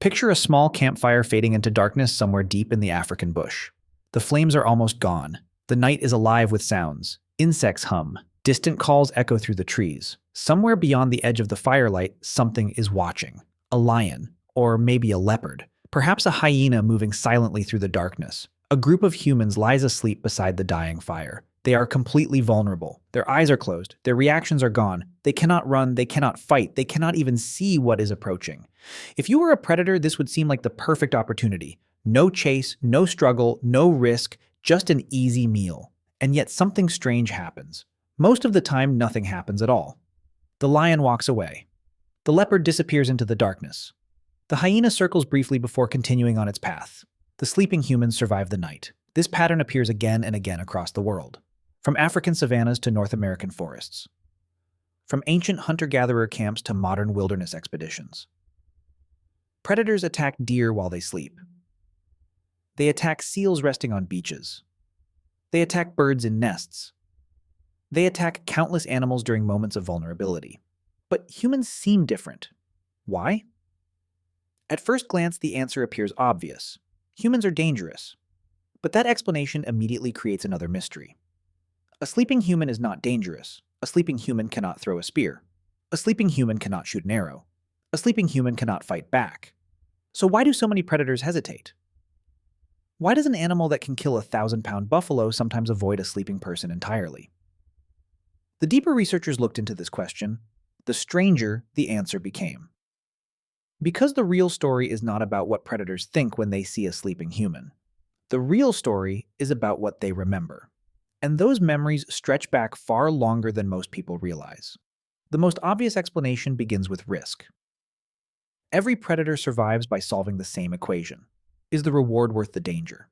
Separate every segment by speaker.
Speaker 1: Picture a small campfire fading into darkness somewhere deep in the African bush. The flames are almost gone. The night is alive with sounds. Insects hum. Distant calls echo through the trees. Somewhere beyond the edge of the firelight, something is watching. A lion, or maybe a leopard. Perhaps a hyena moving silently through the darkness. A group of humans lies asleep beside the dying fire. They are completely vulnerable. Their eyes are closed. Their reactions are gone. They cannot run. They cannot fight. They cannot even see what is approaching. If you were a predator, this would seem like the perfect opportunity. No chase, no struggle, no risk, just an easy meal. And yet something strange happens. Most of the time, nothing happens at all. The lion walks away. The leopard disappears into the darkness. The hyena circles briefly before continuing on its path. The sleeping humans survive the night. This pattern appears again and again across the world. From African savannas to North American forests. From ancient hunter-gatherer camps to modern wilderness expeditions. Predators attack deer while they sleep. They attack seals resting on beaches. They attack birds in nests. They attack countless animals during moments of vulnerability. But humans seem different. Why? At first glance, the answer appears obvious. Humans are dangerous. But that explanation immediately creates another mystery. A sleeping human is not dangerous. A sleeping human cannot throw a spear. A sleeping human cannot shoot an arrow. A sleeping human cannot fight back. So why do so many predators hesitate? Why does an animal that can kill a 1,000-pound buffalo sometimes avoid a sleeping person entirely? The deeper researchers looked into this question, the stranger the answer became. Because the real story is not about what predators think when they see a sleeping human. The real story is about what they remember. And those memories stretch back far longer than most people realize. The most obvious explanation begins with risk. Every predator survives by solving the same equation. Is the reward worth the danger?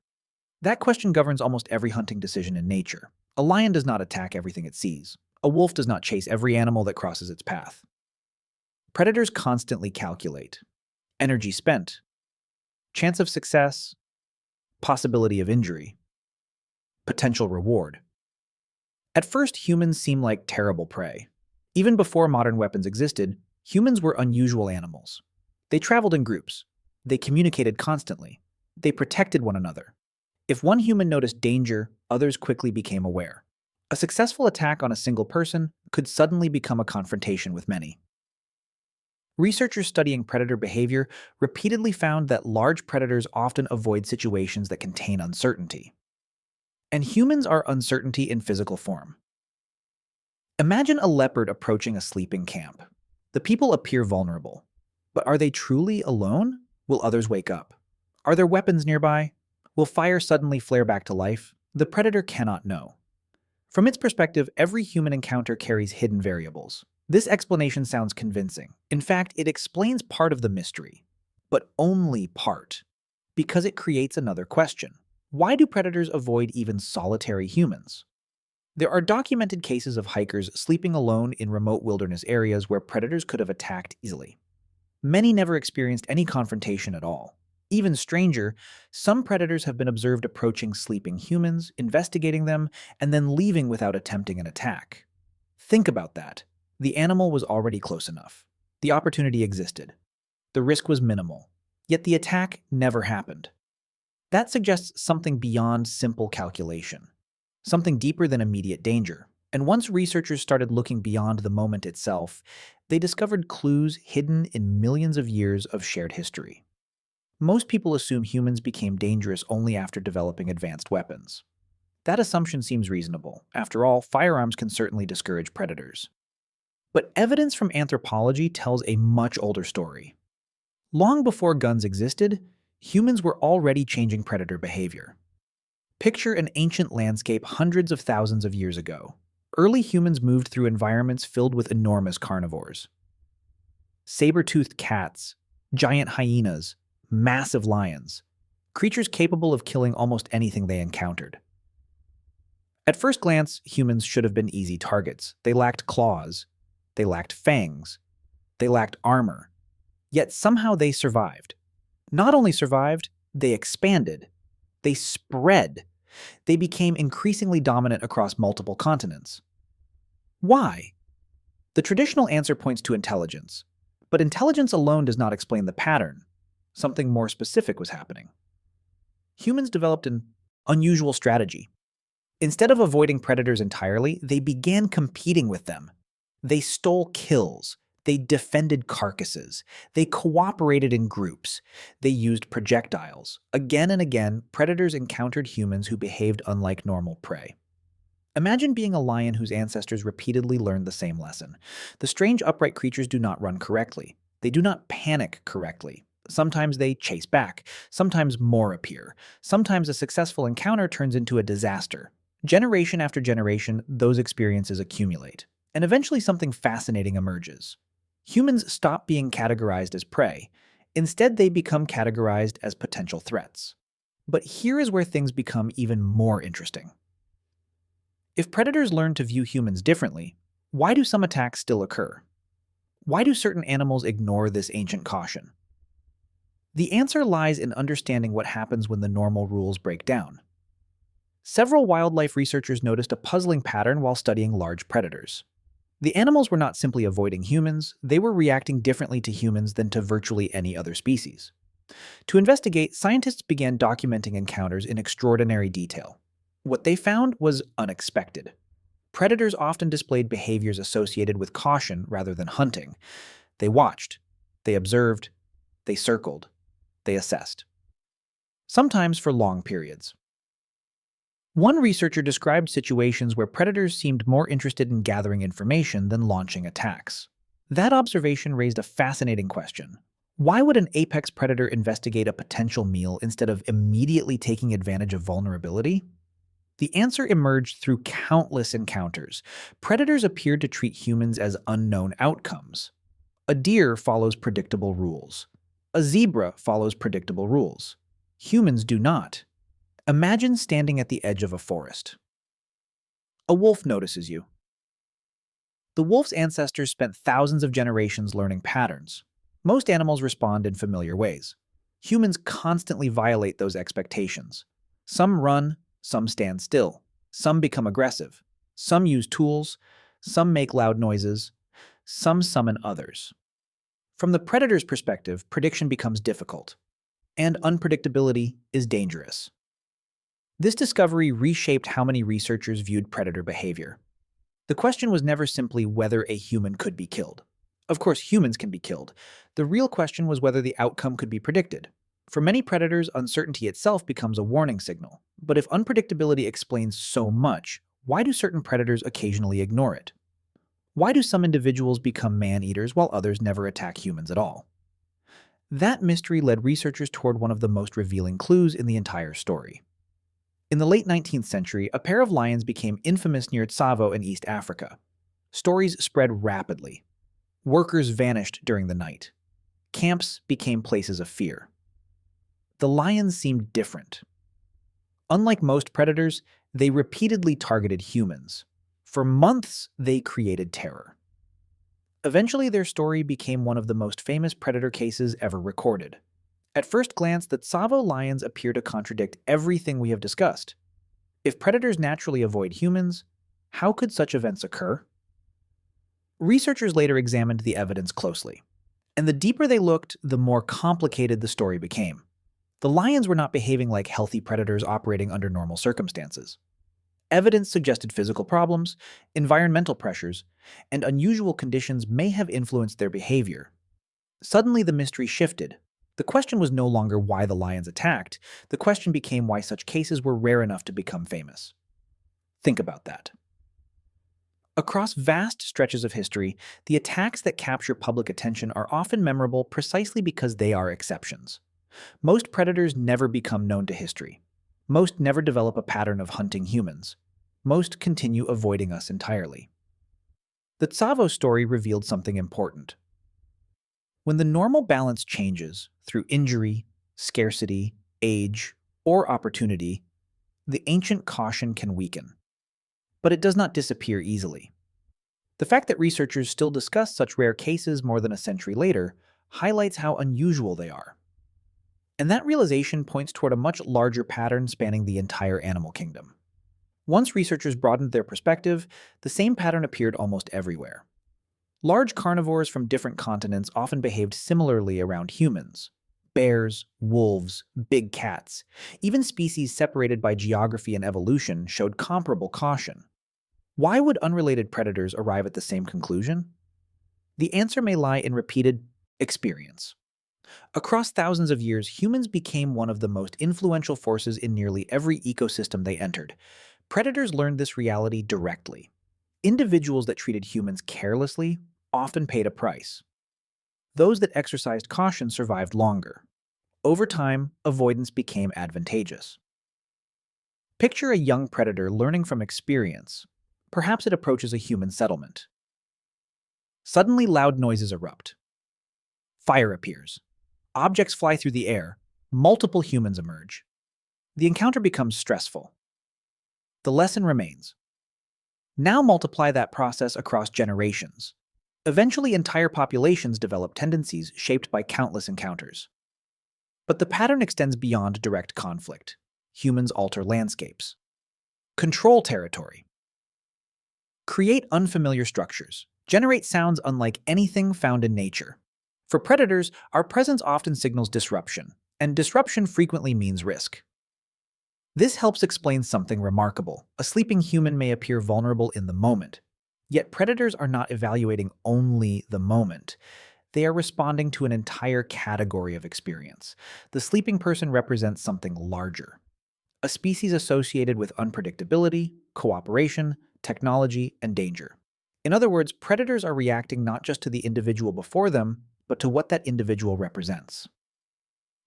Speaker 1: That question governs almost every hunting decision in nature. A lion does not attack everything it sees. A wolf does not chase every animal that crosses its path. Predators constantly calculate. Energy spent. Chance of success. Possibility of injury. Potential reward. At first, humans seem like terrible prey. Even before modern weapons existed, humans were unusual animals. They traveled in groups. They communicated constantly. They protected one another. If one human noticed danger, others quickly became aware. A successful attack on a single person could suddenly become a confrontation with many. Researchers studying predator behavior repeatedly found that large predators often avoid situations that contain uncertainty. And humans are uncertainty in physical form. Imagine a leopard approaching a sleeping camp. The people appear vulnerable. But are they truly alone? Will others wake up? Are there weapons nearby? Will fire suddenly flare back to life? The predator cannot know. From its perspective, every human encounter carries hidden variables. This explanation sounds convincing. In fact, it explains part of the mystery, but only part, because it creates another question. Why do predators avoid even solitary humans? There are documented cases of hikers sleeping alone in remote wilderness areas where predators could have attacked easily. Many never experienced any confrontation at all. Even stranger, some predators have been observed approaching sleeping humans, investigating them, and then leaving without attempting an attack. Think about that. The animal was already close enough. The opportunity existed. The risk was minimal. Yet the attack never happened. That suggests something beyond simple calculation. Something deeper than immediate danger. And once researchers started looking beyond the moment itself, they discovered clues hidden in millions of years of shared history. Most people assume humans became dangerous only after developing advanced weapons. That assumption seems reasonable. After all, firearms can certainly discourage predators. But evidence from anthropology tells a much older story. Long before guns existed, humans were already changing predator behavior. Picture an ancient landscape hundreds of thousands of years ago. Early humans moved through environments filled with enormous carnivores. Saber-toothed cats, giant hyenas, massive lions, creatures capable of killing almost anything they encountered. At first glance, humans should have been easy targets. They lacked claws. They lacked fangs. They lacked armor. Yet somehow they survived. Not only survived, they expanded. They spread. They became increasingly dominant across multiple continents. Why? The traditional answer points to intelligence. But intelligence alone does not explain the pattern. Something more specific was happening. Humans developed an unusual strategy. Instead of avoiding predators entirely, they began competing with them. They stole kills. They defended carcasses. They cooperated in groups. They used projectiles. Again and again, predators encountered humans who behaved unlike normal prey. Imagine being a lion whose ancestors repeatedly learned the same lesson. The strange upright creatures do not run correctly. They do not panic correctly. Sometimes they chase back. Sometimes more appear. Sometimes a successful encounter turns into a disaster. Generation after generation, those experiences accumulate. And eventually something fascinating emerges. Humans stop being categorized as prey. Instead, they become categorized as potential threats. But here is where things become even more interesting. If predators learn to view humans differently, why do some attacks still occur? Why do certain animals ignore this ancient caution? The answer lies in understanding what happens when the normal rules break down. Several wildlife researchers noticed a puzzling pattern while studying large predators. The animals were not simply avoiding humans, they were reacting differently to humans than to virtually any other species. To investigate, scientists began documenting encounters in extraordinary detail. What they found was unexpected. Predators often displayed behaviors associated with caution rather than hunting. They watched, they observed, they circled, they assessed. Sometimes for long periods. One researcher described situations where predators seemed more interested in gathering information than launching attacks. That observation raised a fascinating question. Why would an apex predator investigate a potential meal instead of immediately taking advantage of vulnerability? The answer emerged through countless encounters. Predators appeared to treat humans as unknown outcomes. A deer follows predictable rules. A zebra follows predictable rules. Humans do not. Imagine standing at the edge of a forest. A wolf notices you. The wolf's ancestors spent thousands of generations learning patterns. Most animals respond in familiar ways. Humans constantly violate those expectations. Some run, some stand still. Some become aggressive. Some use tools. Some make loud noises. Some summon others. From the predator's perspective, prediction becomes difficult, and unpredictability is dangerous. This discovery reshaped how many researchers viewed predator behavior. The question was never simply whether a human could be killed. Of course, humans can be killed. The real question was whether the outcome could be predicted. For many predators, uncertainty itself becomes a warning signal. But if unpredictability explains so much, why do certain predators occasionally ignore it? Why do some individuals become man-eaters while others never attack humans at all? That mystery led researchers toward one of the most revealing clues in the entire story. In the late 19th century, a pair of lions became infamous near Tsavo in East Africa. Stories spread rapidly. Workers vanished during the night. Camps became places of fear. The lions seemed different. Unlike most predators, they repeatedly targeted humans. For months, they created terror. Eventually, their story became one of the most famous predator cases ever recorded. At first glance, the Tsavo lions appear to contradict everything we have discussed. If predators naturally avoid humans, how could such events occur? Researchers later examined the evidence closely, and the deeper they looked, the more complicated the story became. The lions were not behaving like healthy predators operating under normal circumstances. Evidence suggested physical problems, environmental pressures, and unusual conditions may have influenced their behavior. Suddenly, the mystery shifted. The question was no longer why the lions attacked. The question became why such cases were rare enough to become famous. Think about that. Across vast stretches of history, the attacks that capture public attention are often memorable precisely because they are exceptions. Most predators never become known to history. Most never develop a pattern of hunting humans. Most continue avoiding us entirely. The Tsavo story revealed something important. When the normal balance changes through injury, scarcity, age, or opportunity, the ancient caution can weaken. But it does not disappear easily. The fact that researchers still discuss such rare cases more than a century later highlights how unusual they are. And that realization points toward a much larger pattern spanning the entire animal kingdom. Once researchers broadened their perspective, the same pattern appeared almost everywhere. Large carnivores from different continents often behaved similarly around humans. Bears, wolves, big cats. Even species separated by geography and evolution showed comparable caution. Why would unrelated predators arrive at the same conclusion? The answer may lie in repeated experience. Across thousands of years, humans became one of the most influential forces in nearly every ecosystem they entered. Predators learned this reality directly. Individuals that treated humans carelessly often paid a price. Those that exercised caution survived longer. Over time, avoidance became advantageous. Picture a young predator learning from experience. Perhaps it approaches a human settlement. Suddenly, loud noises erupt. Fire appears. Objects fly through the air. Multiple humans emerge. The encounter becomes stressful. The lesson remains. Now multiply that process across generations. Eventually, entire populations develop tendencies shaped by countless encounters. But the pattern extends beyond direct conflict. Humans alter landscapes. Control territory. Create unfamiliar structures. Generate sounds unlike anything found in nature. For predators, our presence often signals disruption, and disruption frequently means risk. This helps explain something remarkable. A sleeping human may appear vulnerable in the moment, yet predators are not evaluating only the moment. They are responding to an entire category of experience. The sleeping person represents something larger, a species associated with unpredictability, cooperation, technology, and danger. In other words, predators are reacting not just to the individual before them, but to what that individual represents.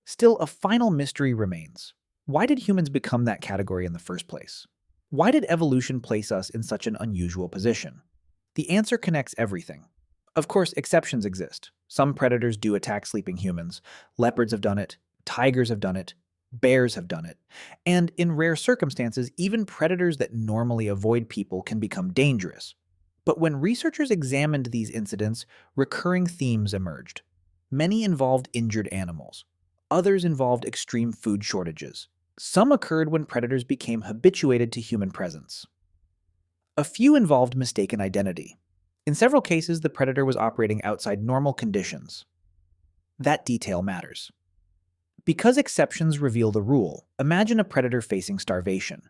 Speaker 1: Still, a final mystery remains. Why did humans become that category in the first place? Why did evolution place us in such an unusual position? The answer connects everything. Of course, exceptions exist. Some predators do attack sleeping humans. Leopards have done it, tigers have done it, bears have done it. And in rare circumstances, even predators that normally avoid people can become dangerous. But when researchers examined these incidents, recurring themes emerged. Many involved injured animals. Others involved extreme food shortages. Some occurred when predators became habituated to human presence. A few involved mistaken identity. In several cases, the predator was operating outside normal conditions. That detail matters. Because exceptions reveal the rule, imagine a predator facing starvation.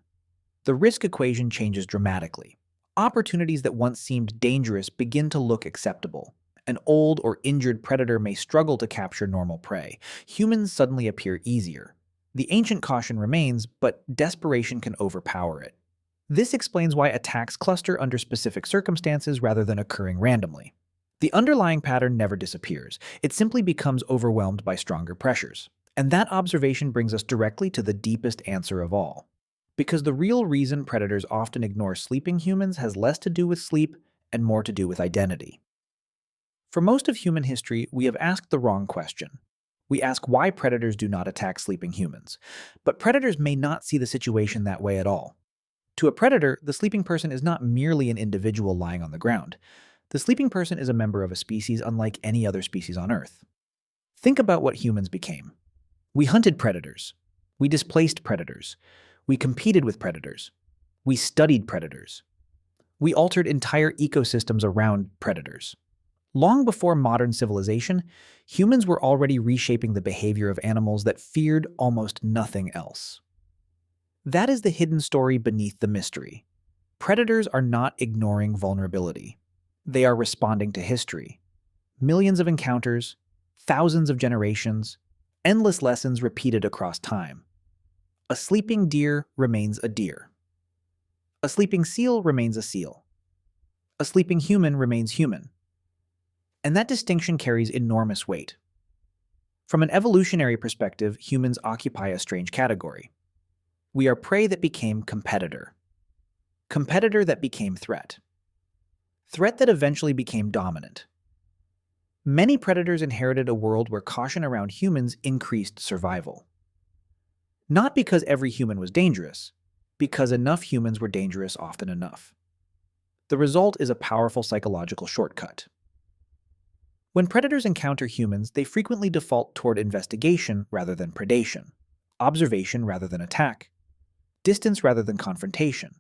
Speaker 1: The risk equation changes dramatically. Opportunities that once seemed dangerous begin to look acceptable. An old or injured predator may struggle to capture normal prey. Humans suddenly appear easier. The ancient caution remains, but desperation can overpower it. This explains why attacks cluster under specific circumstances rather than occurring randomly. The underlying pattern never disappears. It simply becomes overwhelmed by stronger pressures. And that observation brings us directly to the deepest answer of all. Because the real reason predators often ignore sleeping humans has less to do with sleep and more to do with identity. For most of human history, we have asked the wrong question. We ask why predators do not attack sleeping humans. But predators may not see the situation that way at all. To a predator, the sleeping person is not merely an individual lying on the ground. The sleeping person is a member of a species unlike any other species on Earth. Think about what humans became. We hunted predators. We displaced predators. We competed with predators. We studied predators. We altered entire ecosystems around predators. Long before modern civilization, humans were already reshaping the behavior of animals that feared almost nothing else. That is the hidden story beneath the mystery. Predators are not ignoring vulnerability. They are responding to history. Millions of encounters, thousands of generations, endless lessons repeated across time. A sleeping deer remains a deer. A sleeping seal remains a seal. A sleeping human remains human. And that distinction carries enormous weight. From an evolutionary perspective, humans occupy a strange category. We are prey that became competitor. Competitor that became threat. Threat that eventually became dominant. Many predators inherited a world where caution around humans increased survival. Not because every human was dangerous, because enough humans were dangerous often enough. The result is a powerful psychological shortcut. When predators encounter humans, they frequently default toward investigation rather than predation, observation rather than attack, distance rather than confrontation.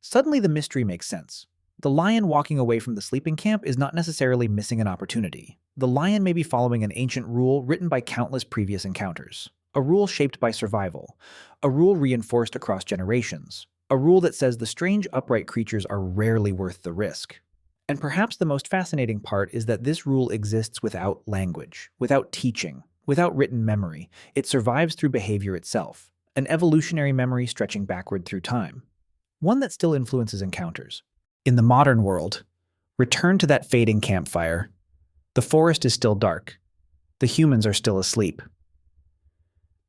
Speaker 1: Suddenly the mystery makes sense. The lion walking away from the sleeping camp is not necessarily missing an opportunity. The lion may be following an ancient rule written by countless previous encounters, a rule shaped by survival, a rule reinforced across generations, a rule that says the strange upright creatures are rarely worth the risk. And perhaps the most fascinating part is that this rule exists without language, without teaching, without written memory. It survives through behavior itself, an evolutionary memory stretching backward through time, one that still influences encounters. In the modern world, return to that fading campfire. The forest is still dark. The humans are still asleep.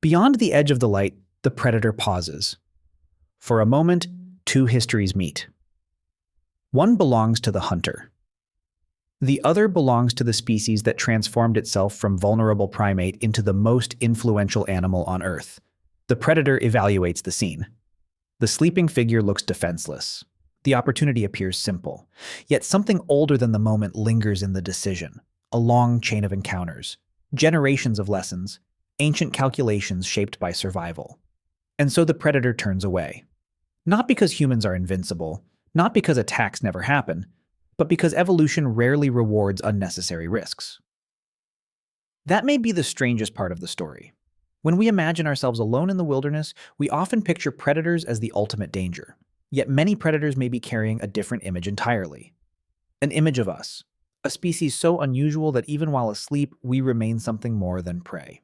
Speaker 1: Beyond the edge of the light, the predator pauses. For a moment, two histories meet. One belongs to the hunter. The other belongs to the species that transformed itself from vulnerable primate into the most influential animal on Earth. The predator evaluates the scene. The sleeping figure looks defenseless. The opportunity appears simple. Yet something older than the moment lingers in the decision. A long chain of encounters, generations of lessons, ancient calculations shaped by survival. And so the predator turns away. Not because humans are invincible, not because attacks never happen, but because evolution rarely rewards unnecessary risks. That may be the strangest part of the story. When we imagine ourselves alone in the wilderness, we often picture predators as the ultimate danger. Yet many predators may be carrying a different image entirely. An image of us, a species so unusual that even while asleep, we remain something more than prey.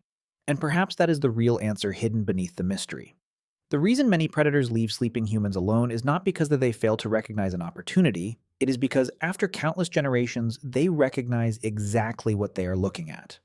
Speaker 1: And perhaps that is the real answer hidden beneath the mystery. The reason many predators leave sleeping humans alone is not because they fail to recognize an opportunity. It is because after countless generations, they recognize exactly what they are looking at.